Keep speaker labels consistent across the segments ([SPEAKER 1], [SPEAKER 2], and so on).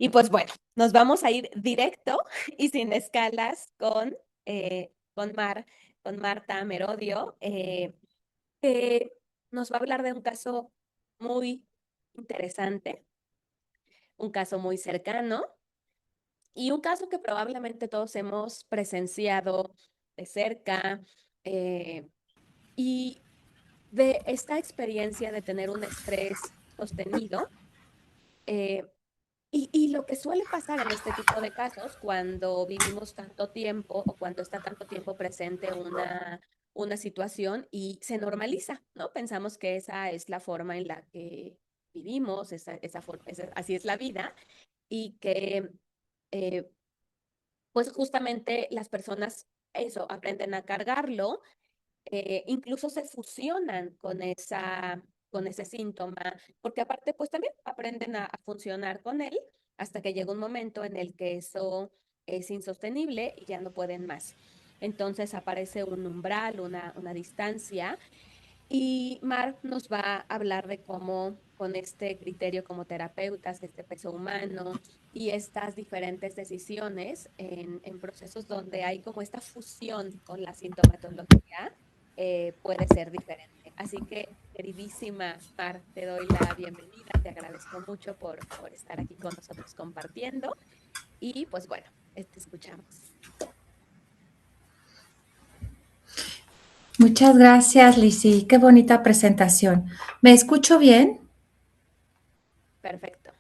[SPEAKER 1] Y pues bueno, nos vamos a ir directo y sin escalas con Marta Merodio, que nos va a hablar de un caso muy interesante, un caso muy cercano y un caso que probablemente todos hemos presenciado de cerca, eh, y de esta experiencia de tener un estrés sostenido. eh, y lo que suele pasar en este tipo de casos cuando vivimos tanto tiempo o cuando está tanto tiempo presente una situación y se normaliza, ¿no? Pensamos que esa es la forma en la que vivimos, así es la vida y que eh, pues justamente las personas eso, aprenden a cargarlo, incluso se fusionan con ese síntoma, porque aparte, pues también aprenden a funcionar con él hasta que llega un momento en el que eso es insostenible y ya no pueden más. Entonces aparece un umbral, una distancia, y Mar nos va a hablar de cómo con este criterio como terapeutas, este peso humano y estas diferentes decisiones en procesos donde hay como esta fusión con la sintomatología, puede ser diferente. Así que, queridísima Mar, te doy la bienvenida, te agradezco mucho por estar aquí con nosotros compartiendo y pues bueno, te escuchamos.
[SPEAKER 2] Muchas gracias, Lizzy. Qué bonita presentación. ¿Me escucho bien?
[SPEAKER 1] Perfecto.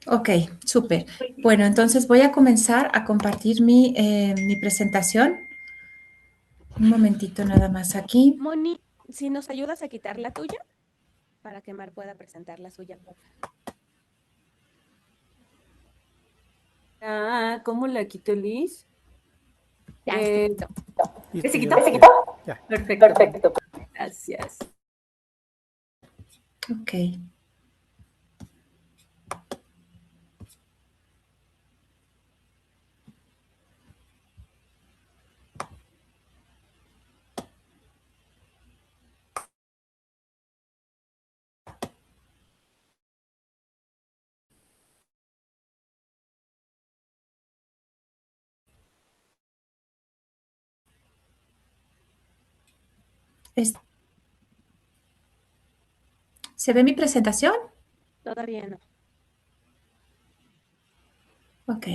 [SPEAKER 2] Ok, súper. Bueno, entonces voy a comenzar a compartir mi presentación. Un momentito nada más aquí.
[SPEAKER 1] Moni, si nos ayudas a quitar la tuya para que Mar pueda presentar la suya, por favor.
[SPEAKER 3] Ah, ¿cómo la quito, Liz?
[SPEAKER 1] Ya se
[SPEAKER 3] Eh,
[SPEAKER 1] quitó.
[SPEAKER 3] ¿Ya se
[SPEAKER 4] Listo,
[SPEAKER 3] quitó?
[SPEAKER 4] ya, ya, ya.
[SPEAKER 3] Perfecto. Gracias.
[SPEAKER 2] Ok. Es- ¿Se ve mi presentación?
[SPEAKER 1] Todavía no.
[SPEAKER 2] Ok.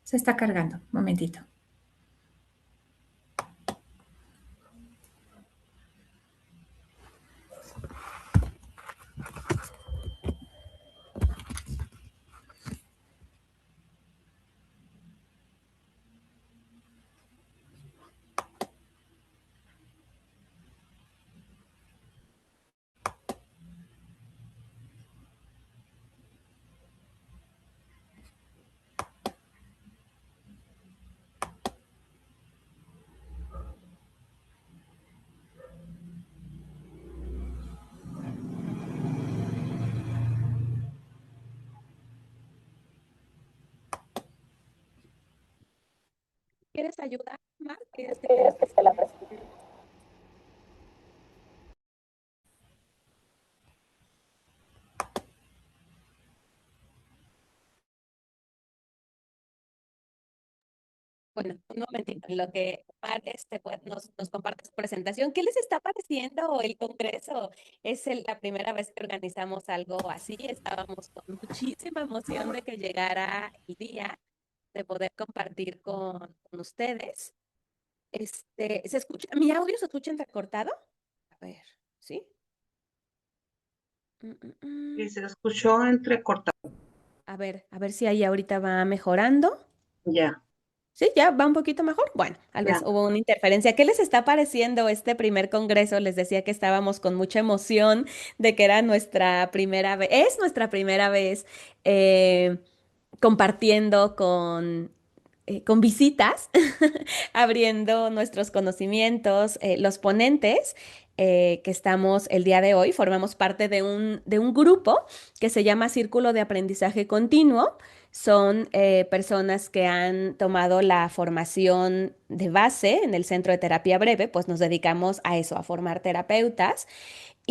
[SPEAKER 2] Se está cargando. Un momentito.
[SPEAKER 1] ¿Quieres ayuda, Mar? ¿Quieres que te la presente? Bueno, un momentito, en lo que Mar pues, nos comparte su presentación. ¿Qué les está pareciendo el Congreso? Es la primera vez que organizamos algo así. Estábamos con muchísima emoción de que llegara el día de poder compartir con ustedes. ¿Se escucha? ¿Mi audio se escucha entrecortado? A ver, ¿sí? Mm, mm,
[SPEAKER 5] Y
[SPEAKER 1] mm.
[SPEAKER 5] se escuchó entrecortado.
[SPEAKER 1] A ver si ahí ahorita va mejorando.
[SPEAKER 5] Ya,
[SPEAKER 1] Sí, ya va un poquito mejor. Bueno, tal vez
[SPEAKER 5] ya.
[SPEAKER 1] hubo una interferencia. ¿Qué les está pareciendo este primer congreso? Les decía que estábamos con mucha emoción de que era nuestra primera vez, es nuestra primera vez eh, compartiendo con visitas, abriendo nuestros conocimientos, los ponentes. que estamos el día de hoy, formamos parte de un grupo que se llama Círculo de Aprendizaje Continuo. Son personas que han tomado la formación de base en el Centro de Terapia Breve, pues nos dedicamos a eso, a formar terapeutas.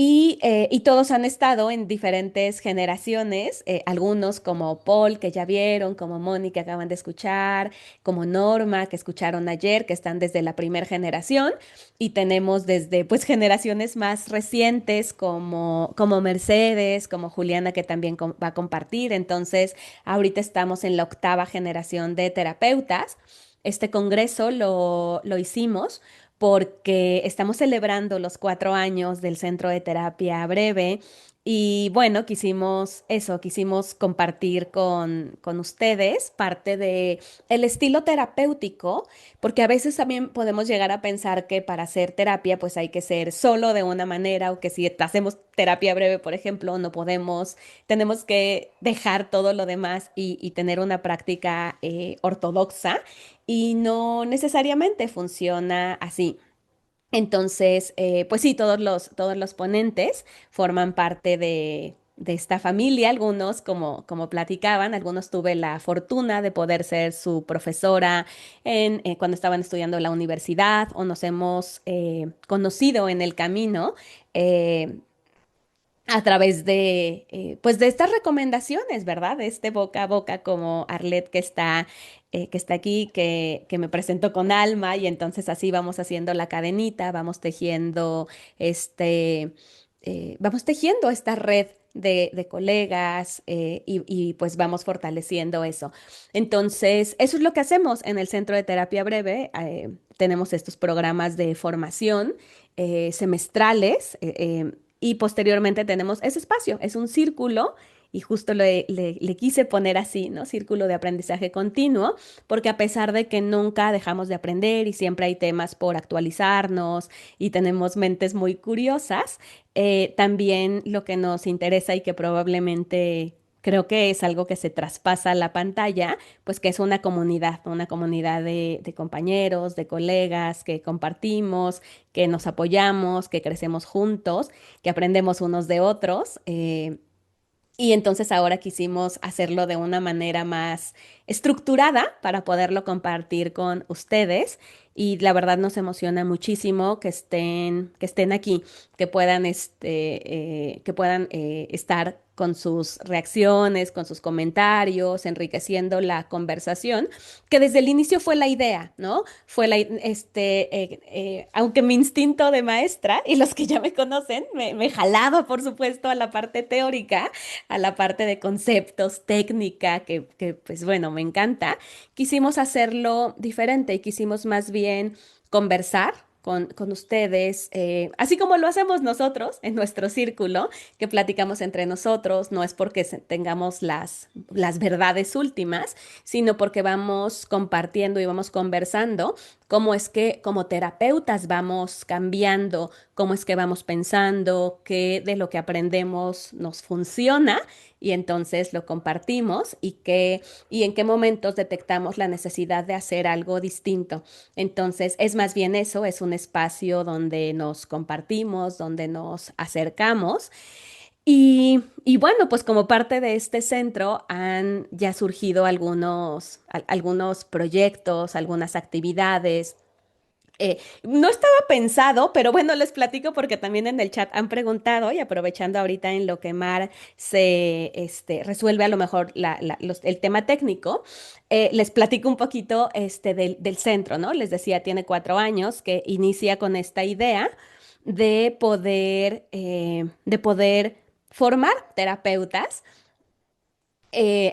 [SPEAKER 1] Y todos han estado en diferentes generaciones, algunos como Paul, que ya vieron, como Moni, que acaban de escuchar, como Norma, que escucharon ayer, que están desde la primera generación, y tenemos desde pues generaciones más recientes como Mercedes, como Juliana, que también va a compartir. Entonces, ahorita estamos en la octava generación de terapeutas. Este congreso lo hicimos porque estamos celebrando los 4 años del Centro de Terapia Breve y bueno, quisimos eso, quisimos compartir con ustedes parte de el estilo terapéutico, porque a veces también podemos llegar a pensar que para hacer terapia pues hay que ser solo de una manera o que si hacemos terapia breve, por ejemplo, no podemos, tenemos que dejar todo lo demás y tener una práctica ortodoxa y no necesariamente funciona así. Entonces, pues sí, todos los ponentes forman parte de esta familia, algunos, como platicaban, algunos tuve la fortuna de poder ser su profesora cuando estaban estudiando en la universidad o nos hemos conocido en el camino. eh, a través pues de estas recomendaciones, ¿verdad? De este boca a boca como Arlet que está aquí, que me presentó con Alma y entonces así vamos haciendo la cadenita, vamos tejiendo esta red de colegas pues vamos fortaleciendo eso. Entonces, eso es lo que hacemos en el Centro de Terapia Breve. Tenemos estos programas de formación semestrales. Y posteriormente tenemos ese espacio, es un círculo, y justo le quise poner así, ¿no? Círculo de aprendizaje continuo, porque a pesar de que nunca dejamos de aprender y siempre hay temas por actualizarnos y tenemos mentes muy curiosas, también lo que nos interesa y que probablemente creo que es algo que se traspasa a la pantalla, pues que es una comunidad de compañeros, de colegas que compartimos, que nos apoyamos, que crecemos juntos, que aprendemos unos de otros. Y entonces ahora quisimos hacerlo de una manera más estructurada para poderlo compartir con ustedes. Y la verdad nos emociona muchísimo que estén aquí, que puedan estar con sus reacciones, con sus comentarios, enriqueciendo la conversación, que desde el inicio fue la idea, ¿no? Aunque mi instinto de maestra y los que ya me conocen me jalaba, por supuesto, a la parte teórica, a la parte de conceptos, técnica, pues bueno, me encanta. Quisimos hacerlo diferente y quisimos más bien conversar con ustedes, así como lo hacemos nosotros en nuestro círculo, que platicamos entre nosotros, no es porque tengamos las verdades últimas, sino porque vamos compartiendo y vamos conversando cómo es que como terapeutas vamos cambiando, cómo es que vamos pensando, qué de lo que aprendemos nos funciona y entonces lo compartimos y en qué momentos detectamos la necesidad de hacer algo distinto. Entonces, es más bien eso, es un espacio donde nos compartimos, donde nos acercamos. Y bueno, pues como parte de este centro han ya surgido algunos proyectos, algunas actividades. No estaba pensado, pero bueno, les platico porque también en el chat han preguntado y aprovechando ahorita en lo que Mar resuelve a lo mejor el tema técnico, les platico un poquito del centro, ¿no? Les decía, tiene 4 años que inicia con esta idea de poder formar terapeutas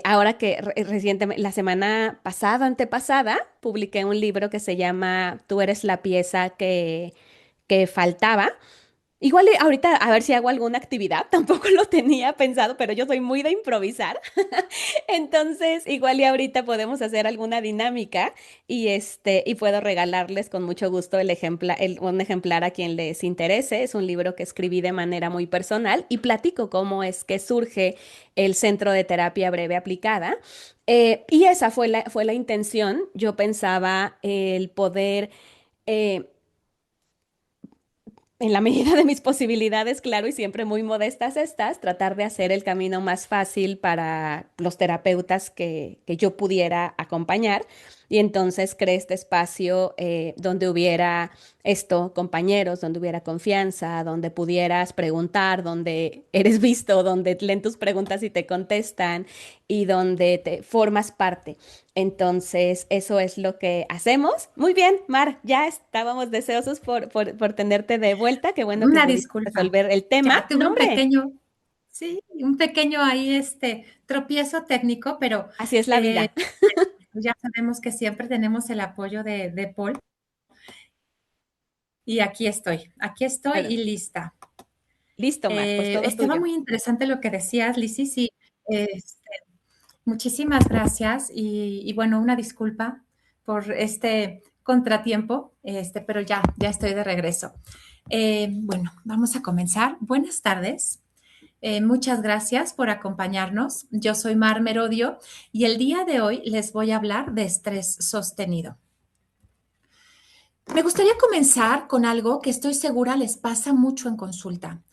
[SPEAKER 1] ahora que recientemente, la semana pasada, antepasada, publiqué un libro que se llama Tú eres la pieza que faltaba. Igual ahorita a ver si hago alguna actividad, tampoco lo tenía pensado, pero yo soy muy de improvisar. Entonces, igual y ahorita podemos hacer alguna dinámica y puedo regalarles con mucho gusto un ejemplar a quien les interese. Es un libro que escribí de manera muy personal y platico cómo es que surge el Centro de Terapia Breve Aplicada. Y esa fue la intención. Yo pensaba el poder en la medida de mis posibilidades, claro, y siempre muy modestas estas, tratar de hacer el camino más fácil para los terapeutas que yo pudiera acompañar. Y entonces creé este espacio donde hubiera esto, compañeros, donde hubiera confianza, donde pudieras preguntar, donde eres visto, donde leen tus preguntas y te contestan y donde te formas parte. Entonces, eso es lo que hacemos. Muy bien, Mar, ya estábamos deseosos por tenerte de vuelta. Qué bueno que
[SPEAKER 2] Una
[SPEAKER 1] pudiste
[SPEAKER 2] disculpa.
[SPEAKER 1] resolver el tema.
[SPEAKER 2] Ya tuve
[SPEAKER 1] No,
[SPEAKER 2] un
[SPEAKER 1] hombre,
[SPEAKER 2] pequeño, sí, un pequeño ahí tropiezo técnico, pero
[SPEAKER 1] así es la
[SPEAKER 2] eh,
[SPEAKER 1] vida.
[SPEAKER 2] ya sabemos que siempre tenemos el apoyo de Paul y aquí estoy
[SPEAKER 1] Bueno,
[SPEAKER 2] y lista.
[SPEAKER 1] listo, Mar, pues todo
[SPEAKER 2] Estaba
[SPEAKER 1] tuyo.
[SPEAKER 2] muy interesante lo que decías, Lizzy, sí. este, Muchísimas gracias y bueno, una disculpa por este contratiempo, pero ya estoy de regreso. Bueno, vamos a comenzar. Buenas tardes. Muchas gracias por acompañarnos. Yo soy Mar Merodio y el día de hoy les voy a hablar de estrés sostenido. Me gustaría comenzar con algo que estoy segura les pasa mucho en consulta.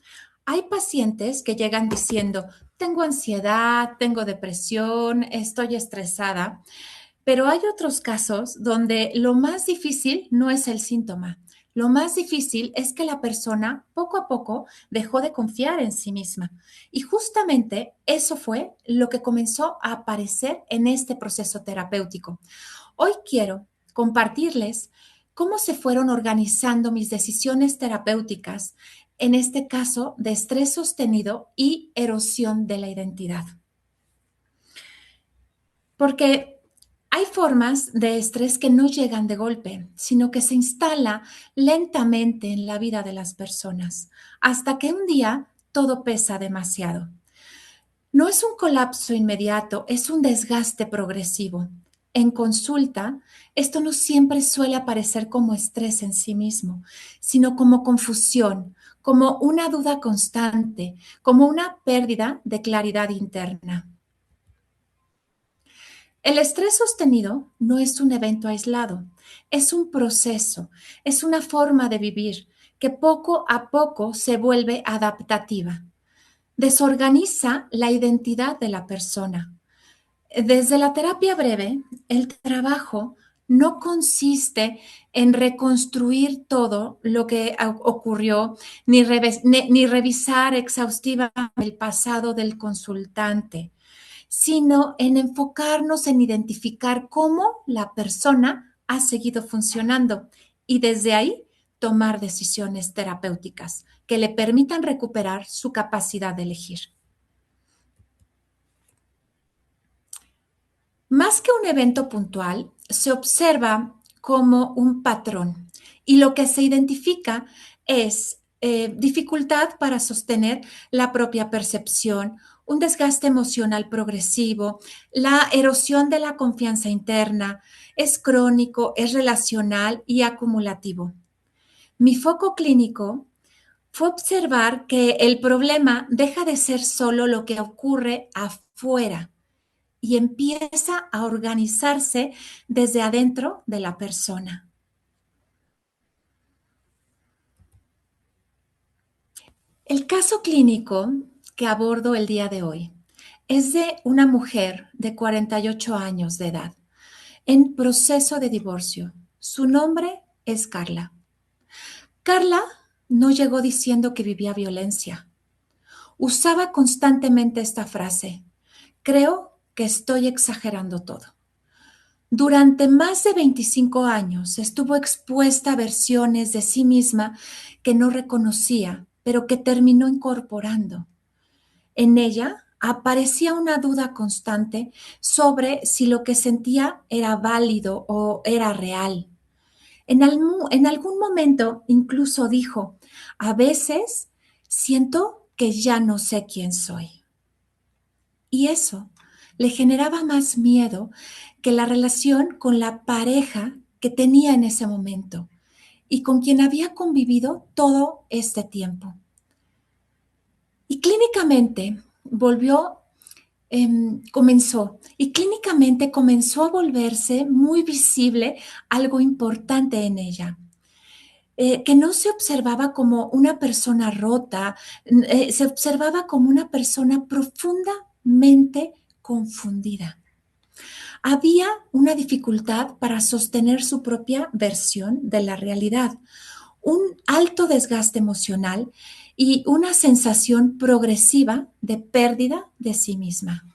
[SPEAKER 2] Hay pacientes que llegan diciendo, tengo ansiedad, tengo depresión, estoy estresada, pero hay otros casos donde lo más difícil no es el síntoma. Lo más difícil es que la persona poco a poco dejó de confiar en sí misma. Y justamente eso fue lo que comenzó a aparecer en este proceso terapéutico. Hoy quiero compartirles cómo se fueron organizando mis decisiones terapéuticas, en este caso de estrés sostenido y erosión de la identidad. Porque hay formas de estrés que no llegan de golpe, sino que se instala lentamente en la vida de las personas, hasta que un día todo pesa demasiado. No es un colapso inmediato, es un desgaste progresivo. En consulta, esto no siempre suele aparecer como estrés en sí mismo, sino como confusión, como una duda constante, como una pérdida de claridad interna. El estrés sostenido no es un evento aislado, es un proceso, es una forma de vivir que poco a poco se vuelve adaptativa. Desorganiza la identidad de la persona. Desde la terapia breve, el trabajo no consiste en reconstruir todo lo que ocurrió, ni revisar exhaustivamente el pasado del consultante, sino en enfocarnos en identificar cómo la persona ha seguido funcionando y desde ahí tomar decisiones terapéuticas que le permitan recuperar su capacidad de elegir. Más que un evento puntual, se observa como un patrón y lo que se identifica es dificultad para sostener la propia percepción, un desgaste emocional progresivo, la erosión de la confianza interna, es crónico, es relacional y acumulativo. Mi foco clínico fue observar que el problema deja de ser solo lo que ocurre afuera y empieza a organizarse desde adentro de la persona. El caso clínico que abordo el día de hoy es de una mujer de 48 años de edad en proceso de divorcio. Su nombre es Carla. Carla no llegó diciendo que vivía violencia. Usaba constantemente esta frase: creo que estoy exagerando todo. Durante más de 25 años estuvo expuesta a versiones de sí misma que no reconocía, pero que terminó incorporando. En ella aparecía una duda constante sobre si lo que sentía era válido o era real. En algún momento incluso dijo, a veces siento que ya no sé quién soy. Y eso le generaba más miedo que la relación con la pareja que tenía en ese momento y con quien había convivido todo este tiempo. Y clínicamente comenzó a volverse muy visible algo importante en ella. que no se observaba como una persona rota, se observaba como una persona profundamente confundida. Había una dificultad para sostener su propia versión de la realidad, un alto desgaste emocional y una sensación progresiva de pérdida de sí misma.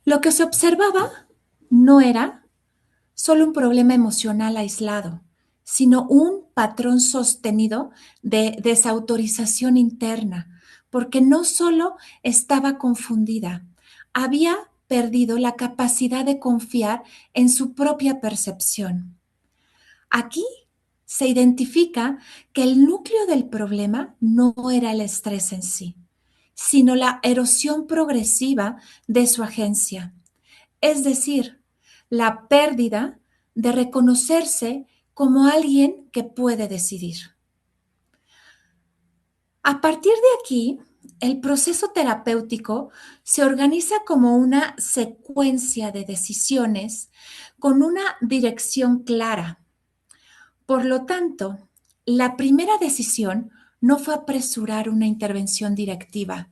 [SPEAKER 2] Lo que se observaba no era solo un problema emocional aislado, sino un patrón sostenido de desautorización interna, porque no solo estaba confundida, había perdido la capacidad de confiar en su propia percepción. Aquí se identifica que el núcleo del problema no era el estrés en sí, sino la erosión progresiva de su agencia, es decir, la pérdida de reconocerse como alguien que puede decidir. A partir de aquí, el proceso terapéutico se organiza como una secuencia de decisiones con una dirección clara. Por lo tanto, la primera decisión no fue apresurar una intervención directiva,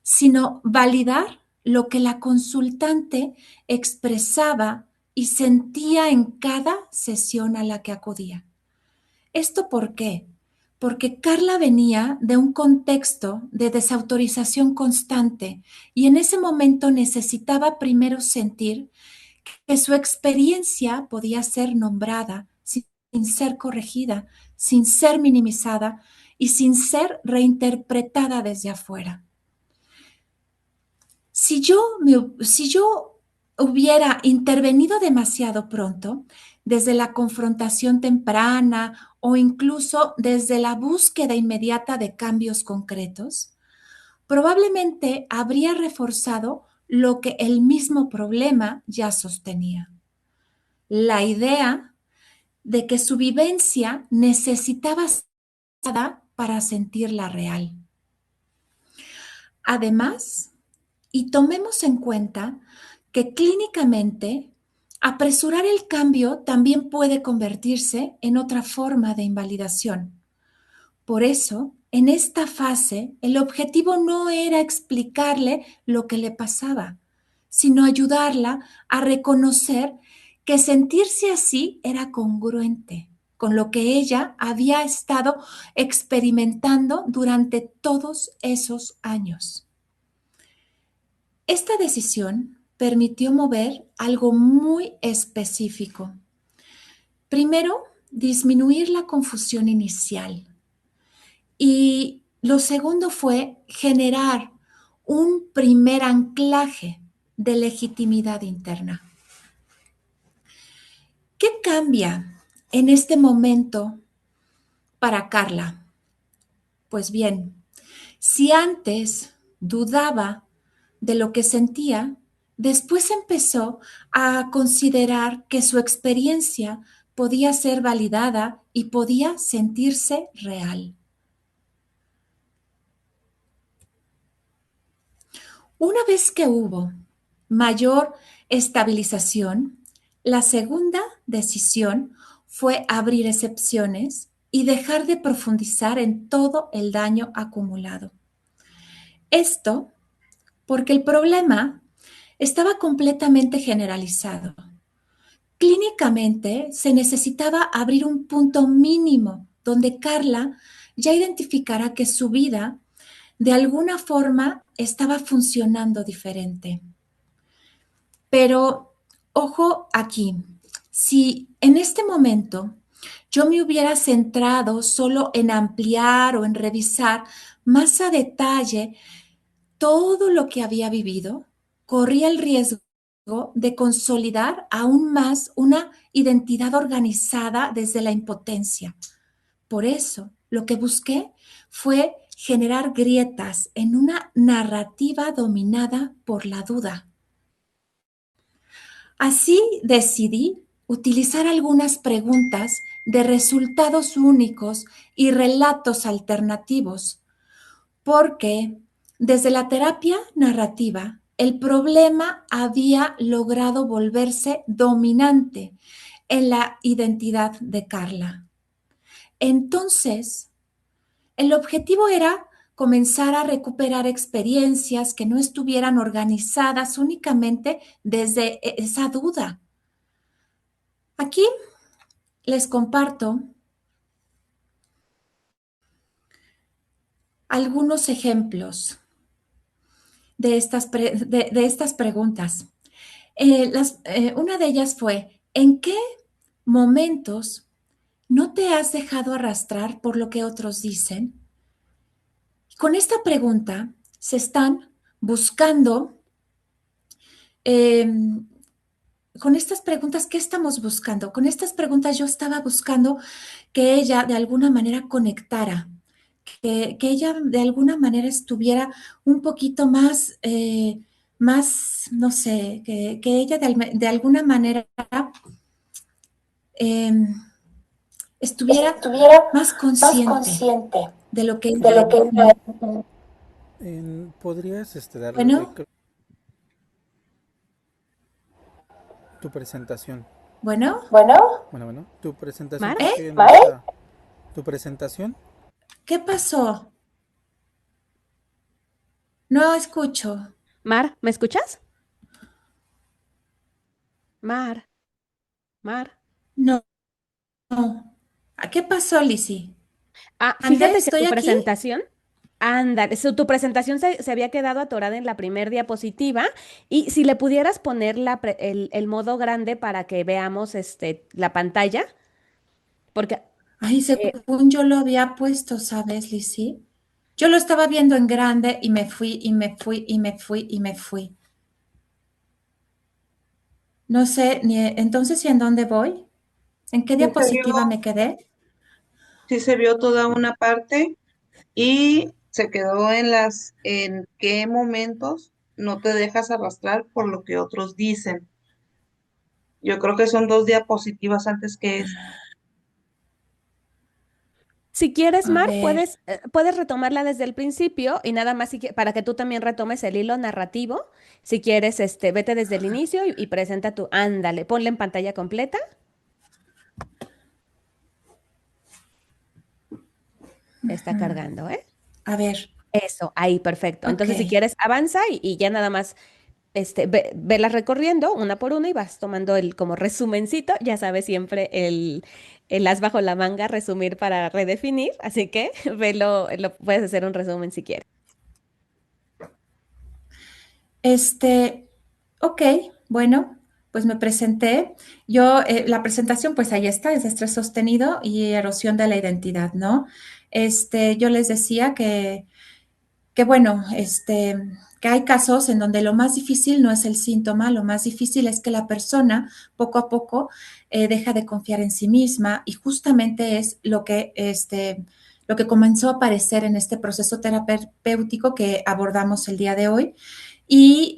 [SPEAKER 2] sino validar lo que la consultante expresaba y sentía en cada sesión a la que acudía. ¿Esto por qué? Porque Carla venía de un contexto de desautorización constante y en ese momento necesitaba primero sentir que su experiencia podía ser nombrada sin ser corregida, sin ser minimizada y sin ser reinterpretada desde afuera. Si yo hubiera intervenido demasiado pronto, desde la confrontación temprana o incluso desde la búsqueda inmediata de cambios concretos, probablemente habría reforzado lo que el mismo problema ya sostenía. La idea de que su vivencia necesitaba ser para sentirla real. Además, y tomemos en cuenta que clínicamente apresurar el cambio también puede convertirse en otra forma de invalidación. Por eso, en esta fase, el objetivo no era explicarle lo que le pasaba, sino ayudarla a reconocer que sentirse así era congruente con lo que ella había estado experimentando durante todos esos años. Esta decisión permitió mover algo muy específico. Primero, disminuir la confusión inicial. Y lo segundo fue generar un primer anclaje de legitimidad interna. ¿Qué cambia en este momento para Carla? Pues bien, si antes dudaba de lo que sentía, después empezó a considerar que su experiencia podía ser validada y podía sentirse real. Una vez que hubo mayor estabilización, la segunda decisión fue abrir excepciones y dejar de profundizar en todo el daño acumulado. Esto porque el problema estaba completamente generalizado. Clínicamente se necesitaba abrir un punto mínimo donde Carla ya identificara que su vida de alguna forma estaba funcionando diferente. Pero ojo aquí, si en este momento yo me hubiera centrado solo en ampliar o en revisar más a detalle todo lo que había vivido, corría el riesgo de consolidar aún más una identidad organizada desde la impotencia. Por eso, lo que busqué fue generar grietas en una narrativa dominada por la duda. Así decidí utilizar algunas preguntas de resultados únicos y relatos alternativos, porque desde la terapia narrativa, el problema había logrado volverse dominante en la identidad de Carla. Entonces, el objetivo era comenzar a recuperar experiencias que no estuvieran organizadas únicamente desde esa duda. Aquí les comparto algunos ejemplos de estas preguntas. Una de ellas fue, ¿en qué momentos no te has dejado arrastrar por lo que otros dicen? Con esta pregunta se están buscando, eh, con estas preguntas, ¿qué estamos buscando? Con estas preguntas yo estaba buscando que ella de alguna manera conectara, que ella de alguna manera estuviera un poquito más, no sé, que ella de alguna manera eh, estuviera
[SPEAKER 4] estuviera
[SPEAKER 2] más
[SPEAKER 4] más
[SPEAKER 2] consciente
[SPEAKER 4] consciente
[SPEAKER 2] de lo que
[SPEAKER 4] de lo que
[SPEAKER 6] ¿Podrías dar
[SPEAKER 2] bueno,
[SPEAKER 6] tu presentación?
[SPEAKER 2] bueno,
[SPEAKER 4] bueno,
[SPEAKER 6] Bueno, tu presentación
[SPEAKER 1] Mar,
[SPEAKER 6] porque no
[SPEAKER 4] ¿Vale?
[SPEAKER 6] está. ¿Tu presentación?
[SPEAKER 2] ¿qué pasó? No escucho.
[SPEAKER 1] Mar, ¿me escuchas? Mar, Mar.
[SPEAKER 2] No, no. ¿Qué pasó, Lizzy?
[SPEAKER 1] Ah,
[SPEAKER 2] ¿Andé?
[SPEAKER 1] fíjate que
[SPEAKER 2] ¿Estoy
[SPEAKER 1] tu
[SPEAKER 2] aquí?
[SPEAKER 1] presentación, ándale, tu presentación se había quedado atorada en la primer diapositiva y si le pudieras poner el modo grande para que veamos la pantalla, porque
[SPEAKER 2] Ay,
[SPEAKER 1] eh,
[SPEAKER 2] según yo lo había puesto, ¿sabes, Lizzy? Yo lo estaba viendo en grande y me fui, y me fui, y me fui, y me fui. No sé, entonces, ¿y en dónde voy? ¿En qué
[SPEAKER 5] Sí se vio,
[SPEAKER 2] diapositiva me quedé?
[SPEAKER 5] sí se vio toda una parte y se quedó en qué momentos no te dejas arrastrar por lo que otros dicen. Yo creo que son 2 diapositivas antes que esta.
[SPEAKER 1] si quieres,
[SPEAKER 2] A
[SPEAKER 1] Mar,
[SPEAKER 2] ver,
[SPEAKER 1] puedes retomarla desde el principio y nada más para que tú también retomes el hilo narrativo. Si quieres, vete desde el inicio y presenta tu, ándale, ponle en pantalla completa. Está cargando, ¿eh?
[SPEAKER 2] a ver,
[SPEAKER 1] Eso, ahí, perfecto.
[SPEAKER 2] ok.
[SPEAKER 1] Entonces, si quieres, avanza y ya nada más velas recorriendo una por una y vas tomando el como resumencito. Ya sabes, siempre el as bajo la manga, resumir para redefinir. Así que puedes hacer un resumen si quieres.
[SPEAKER 2] Ok, bueno, pues me presenté. Yo, la presentación, pues ahí está, es estrés sostenido y erosión de la identidad, ¿no? Yo les decía que bueno, que hay casos en donde lo más difícil no es el síntoma, lo más difícil es que la persona poco a poco deja de confiar en sí misma y justamente es lo que comenzó a aparecer en este proceso terapéutico que abordamos el día de hoy. Y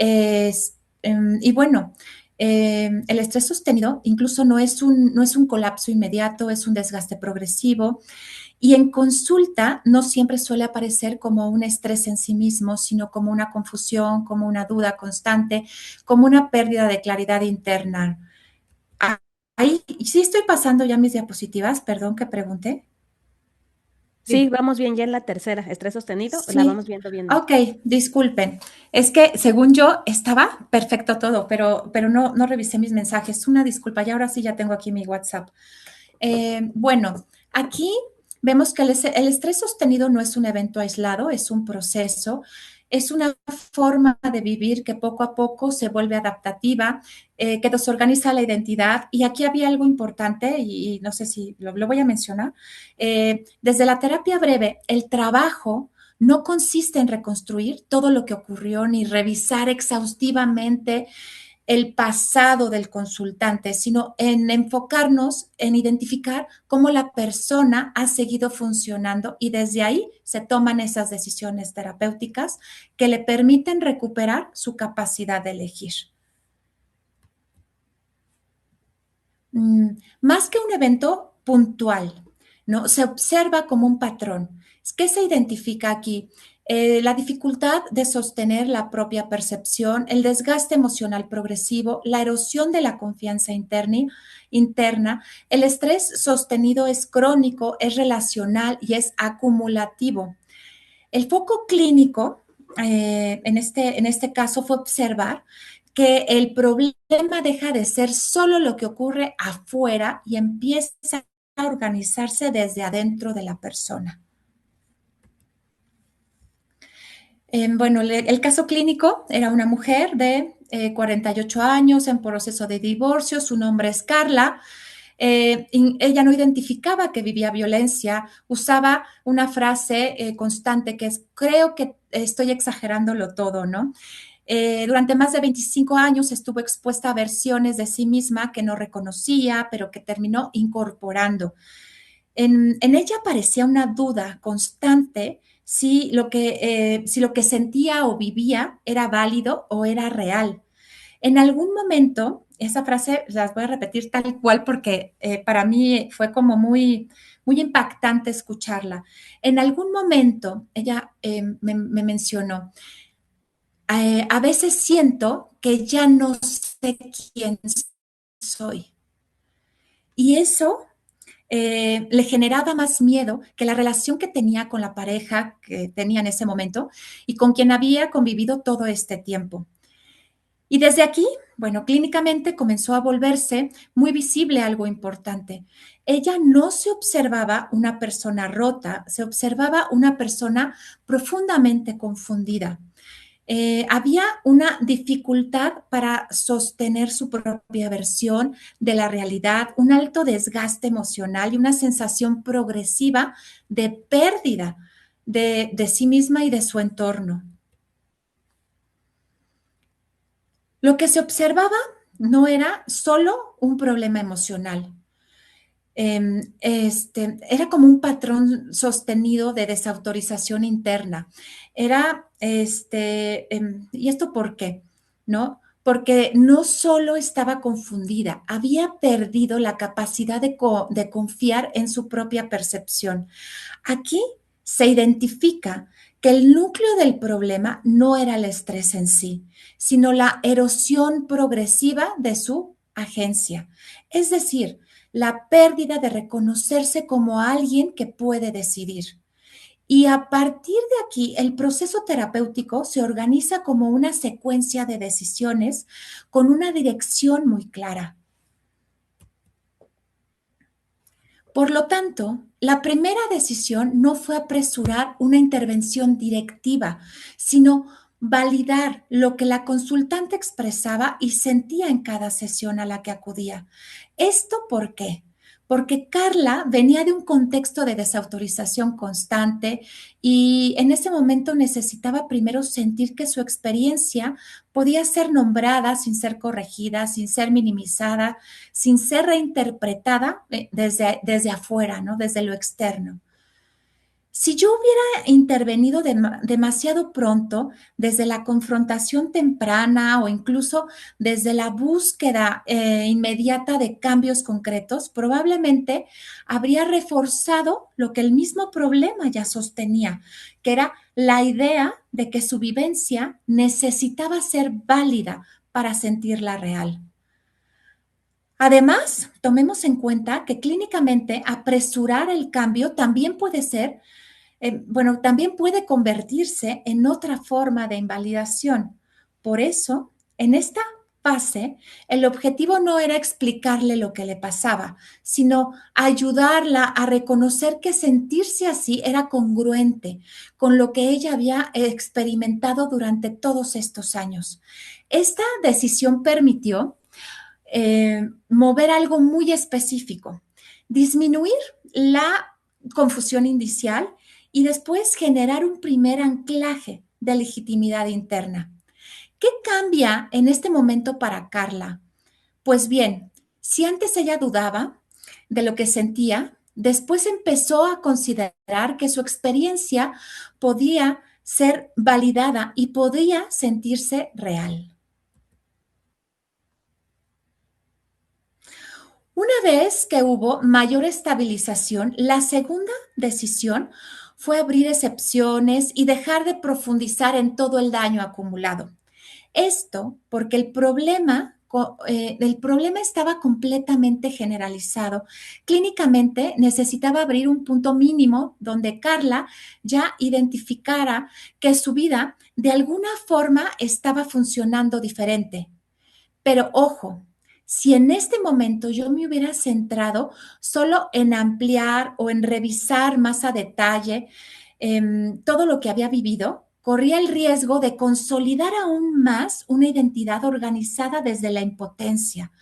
[SPEAKER 2] bueno, el estrés sostenido incluso no es un colapso inmediato, es un desgaste progresivo. Y en consulta no siempre suele aparecer como un estrés en sí mismo, sino como una confusión, como una duda constante, como una pérdida de claridad interna. Ah, ahí sí estoy pasando ya mis diapositivas, perdón que pregunté.
[SPEAKER 1] Sí, vamos bien ya en la tercera, estrés sostenido, la
[SPEAKER 2] Sí,
[SPEAKER 1] vamos viendo bien.
[SPEAKER 2] ok, disculpen. Es que según yo estaba perfecto todo, pero no revisé mis mensajes. Una disculpa, y ahora sí ya tengo aquí mi WhatsApp. Bueno, aquí vemos que el estrés sostenido no es un evento aislado, es un proceso, es una forma de vivir que poco a poco se vuelve adaptativa, que desorganiza la identidad. Y aquí había algo importante, y no sé si lo voy a mencionar. Desde la terapia breve, el trabajo no consiste en reconstruir todo lo que ocurrió ni revisar exhaustivamente el pasado del consultante, sino en enfocarnos en identificar cómo la persona ha seguido funcionando y desde ahí se toman esas decisiones terapéuticas que le permiten recuperar su capacidad de elegir. Más que un evento puntual, ¿no? Se observa como un patrón. ¿Qué se identifica aquí? La dificultad de sostener la propia percepción, el desgaste emocional progresivo, la erosión de la confianza interna. El estrés sostenido es crónico, es relacional y es acumulativo. El foco clínico, en este caso, fue observar que el problema deja de ser solo lo que ocurre afuera y empieza a organizarse desde adentro de la persona. Bueno, el caso clínico era una mujer de 48 años en proceso de divorcio, su nombre es Carla. Ella no identificaba que vivía violencia, usaba una frase constante que es, creo que estoy exagerándolo todo, ¿no? Durante más de 25 años estuvo expuesta a versiones de sí misma que no reconocía, pero que terminó incorporando. En ella aparecía una duda constante si si lo que sentía o vivía era válido o era real. En algún momento, esa frase las voy a repetir tal cual porque para mí fue como muy impactante escucharla. En algún momento, ella me mencionó, a veces siento que ya no sé quién soy. Y eso le generaba más miedo que la relación que tenía con la pareja que tenía en ese momento y con quien había convivido todo este tiempo. Y desde aquí, bueno, clínicamente comenzó a volverse muy visible algo importante. Ella no se observaba una persona rota, se observaba una persona profundamente confundida. Había una dificultad para sostener su propia versión de la realidad, un alto desgaste emocional y una sensación progresiva de pérdida de sí misma y de su entorno. Lo que se observaba no era solo un problema emocional, era como un patrón sostenido de desautorización interna. ¿Y esto por qué? ¿No? Porque no solo estaba confundida, había perdido la capacidad de confiar en su propia percepción. Aquí se identifica que el núcleo del problema no era el estrés en sí, sino la erosión progresiva de su agencia. Es decir, la pérdida de reconocerse como alguien que puede decidir. Y a partir de aquí, el proceso terapéutico se organiza como una secuencia de decisiones con una dirección muy clara. Por lo tanto, la primera decisión no fue apresurar una intervención directiva, sino validar lo que la consultante expresaba y sentía en cada sesión a la que acudía. ¿Esto por qué? Porque Carla venía de un contexto de desautorización constante y en ese momento necesitaba primero sentir que su experiencia podía ser nombrada sin ser corregida, sin ser minimizada, sin ser reinterpretada desde afuera, ¿no? Desde lo externo. Si yo hubiera intervenido demasiado pronto, desde la confrontación temprana o incluso desde la búsqueda inmediata de cambios concretos, probablemente habría reforzado lo que el mismo problema ya sostenía, que era la idea de que su vivencia necesitaba ser válida para sentirla real. Además, tomemos en cuenta que clínicamente apresurar el cambio también puede ser también puede convertirse en otra forma de invalidación. Por eso, en esta fase, el objetivo no era explicarle lo que le pasaba, sino ayudarla a reconocer que sentirse así era congruente con lo que ella había experimentado durante todos estos años. Esta decisión permitió mover algo muy específico, disminuir la confusión inicial y después generar un primer anclaje de legitimidad interna. ¿Qué cambia en este momento para Carla? Pues bien, si antes ella dudaba de lo que sentía, después empezó a considerar que su experiencia podía ser validada y podía sentirse real. Una vez que hubo mayor estabilización, la segunda decisión fue abrir excepciones y dejar de profundizar en todo el daño acumulado. Esto porque el problema estaba completamente generalizado. Clínicamente necesitaba abrir un punto mínimo donde Carla ya identificara que su vida de alguna forma estaba funcionando diferente. Pero ojo, si en este momento yo me hubiera centrado solo en ampliar o en revisar más a detalle todo lo que había vivido, corría el riesgo de consolidar aún más una identidad organizada desde la impotencia.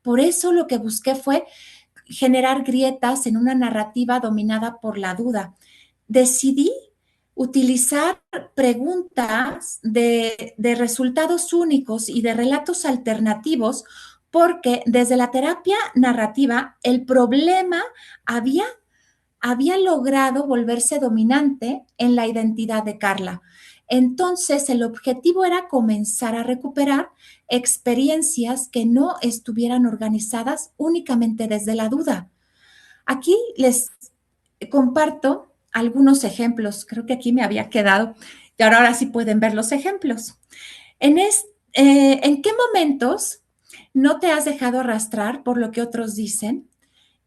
[SPEAKER 2] Por eso lo que busqué fue generar grietas en una narrativa dominada por la duda. Decidí utilizar preguntas de resultados únicos y de relatos alternativos porque desde la terapia narrativa el problema había logrado volverse dominante en la identidad de Carla. Entonces, el objetivo era comenzar a recuperar experiencias que no estuvieran organizadas únicamente desde la duda. Aquí les comparto algunos ejemplos. Creo que aquí me había quedado y ahora sí pueden ver los ejemplos. ¿En qué momentos no te has dejado arrastrar por lo que otros dicen?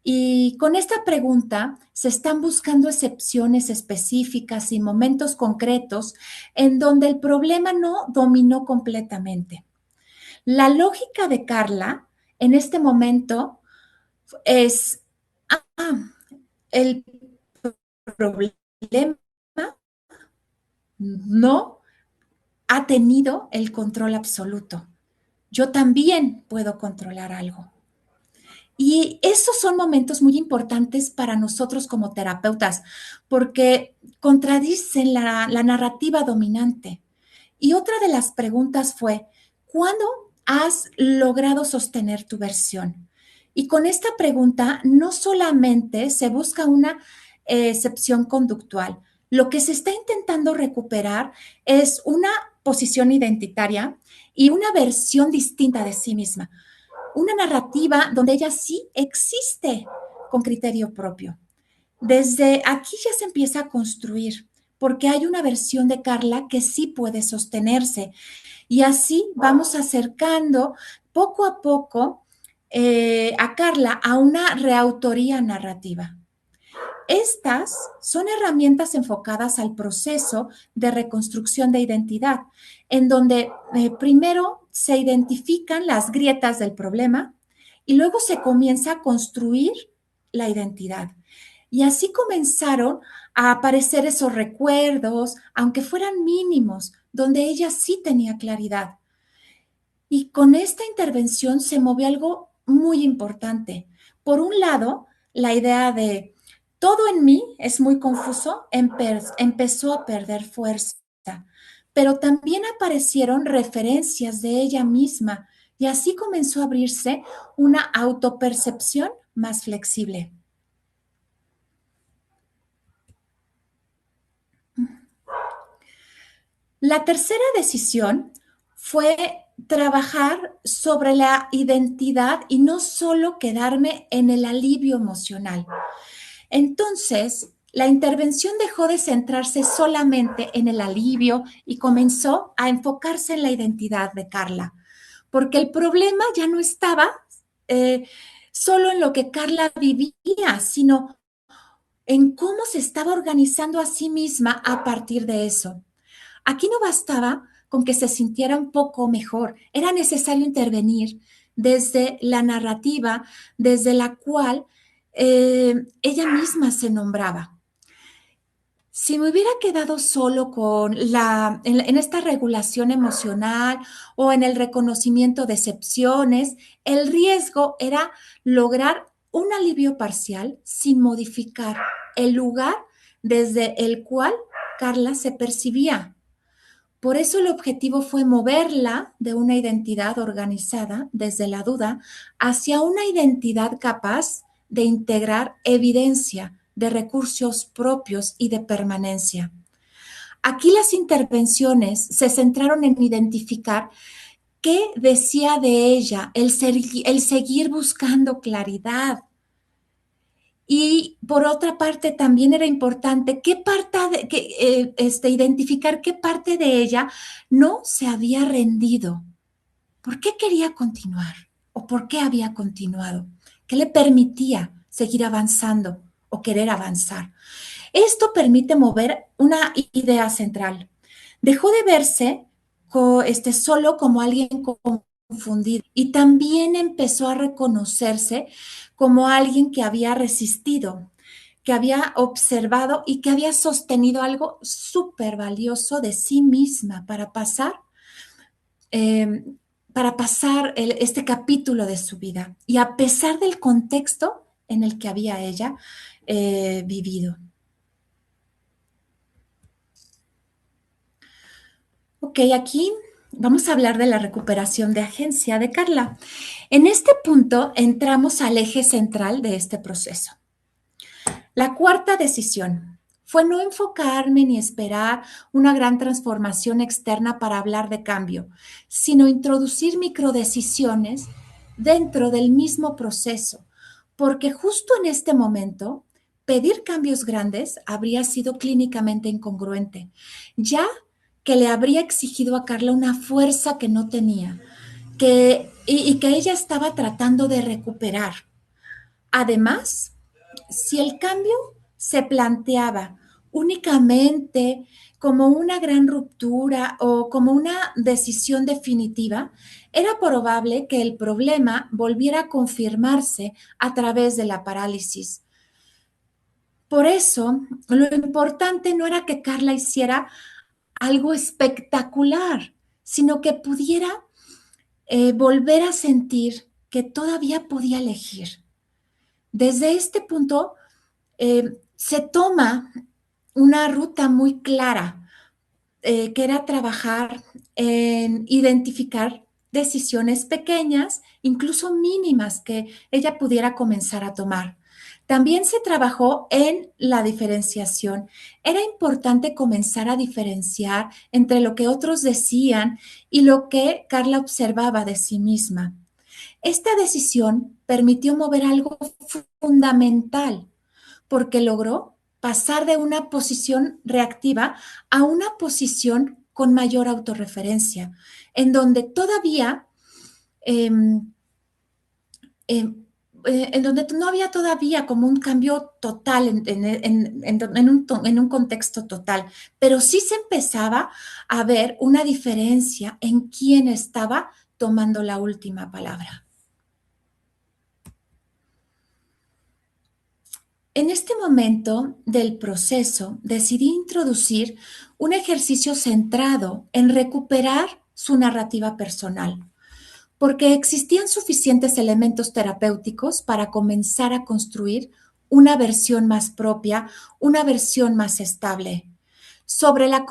[SPEAKER 2] Y con esta pregunta se están buscando excepciones específicas y momentos concretos en donde el problema no dominó completamente. La lógica de Carla en este momento es, el problema no ha tenido el control absoluto. Yo también puedo controlar algo. Y esos son momentos muy importantes para nosotros como terapeutas, porque contradicen la narrativa dominante. Y otra de las preguntas fue, ¿cuándo has logrado sostener tu versión? Y con esta pregunta no solamente se busca una excepción conductual, lo que se está intentando recuperar es una posición identitaria y una versión distinta de sí misma, una narrativa donde ella sí existe con criterio propio. Desde aquí ya se empieza a construir, porque hay una versión de Carla que sí puede sostenerse. Y así vamos acercando poco a poco a Carla a una reautoría narrativa. Estas son herramientas enfocadas al proceso de reconstrucción de identidad, en donde primero se identifican las grietas del problema y luego se comienza a construir la identidad. Y así comenzaron a aparecer esos recuerdos, aunque fueran mínimos, donde ella sí tenía claridad. Y con esta intervención se movió algo muy importante. Por un lado, la idea de todo en mí es muy confuso, empezó a perder fuerza, pero también aparecieron referencias de ella misma y así comenzó a abrirse una autopercepción más flexible. La tercera decisión fue trabajar sobre la identidad y no solo quedarme en el alivio emocional. Entonces, la intervención dejó de centrarse solamente en el alivio y comenzó a enfocarse en la identidad de Carla, porque el problema ya no estaba solo en lo que Carla vivía, sino en cómo se estaba organizando a sí misma a partir de eso. Aquí no bastaba con que se sintiera un poco mejor, era necesario intervenir desde la narrativa, desde la cual ella misma se nombraba. Si me hubiera quedado solo en esta regulación emocional o en el reconocimiento de excepciones, el riesgo era lograr un alivio parcial sin modificar el lugar desde el cual Carla se percibía. Por eso el objetivo fue moverla de una identidad organizada desde la duda hacia una identidad capaz de integrar evidencia de recursos propios y de permanencia. Aquí las intervenciones se centraron en identificar ¿Qué decía de ella el seguir buscando claridad? Y por otra parte, también era importante identificar qué parte de ella no se había rendido. ¿Por qué quería continuar? ¿O por qué había continuado? ¿Qué le permitía seguir avanzando o querer avanzar? Esto permite mover una idea central. Dejó de verse solo como alguien confundido y también empezó a reconocerse como alguien que había resistido, que había observado y que había sostenido algo súper valioso de sí misma eh, para pasar este capítulo de su vida y a pesar del contexto en el que había ella vivido. Ok, aquí vamos a hablar de la recuperación de agencia de Carla. En este punto entramos al eje central de este proceso. La cuarta decisión fue no enfocarme ni esperar una gran transformación externa para hablar de cambio, sino introducir microdecisiones dentro del mismo proceso, porque justo en este momento pedir cambios grandes habría sido clínicamente incongruente, ya que le habría exigido a Carla una fuerza que no tenía, y que ella estaba tratando de recuperar. Además, si el cambio se planteaba únicamente como una gran ruptura o como una decisión definitiva, era probable que el problema volviera a confirmarse a través de la parálisis. Por eso, lo importante no era que Carla hiciera algo espectacular, sino que pudiera volver a sentir que todavía podía elegir. Desde este punto, se toma una ruta muy clara, que era trabajar en identificar decisiones pequeñas, incluso mínimas, que ella pudiera comenzar a tomar. También se trabajó en la diferenciación. Era importante comenzar a diferenciar entre lo que otros decían y lo que Carla observaba de sí misma. Esta decisión permitió mover algo fundamental, porque logró pasar de una posición reactiva a una posición con mayor autorreferencia, en donde todavía, eh, eh, en donde no había todavía como un cambio total en un contexto total, pero sí se empezaba a ver una diferencia en quién estaba tomando la última palabra. En este momento del proceso decidí introducir un ejercicio centrado en recuperar su narrativa personal, porque existían suficientes elementos terapéuticos para comenzar a construir una versión más propia, una versión más estable. Sobre la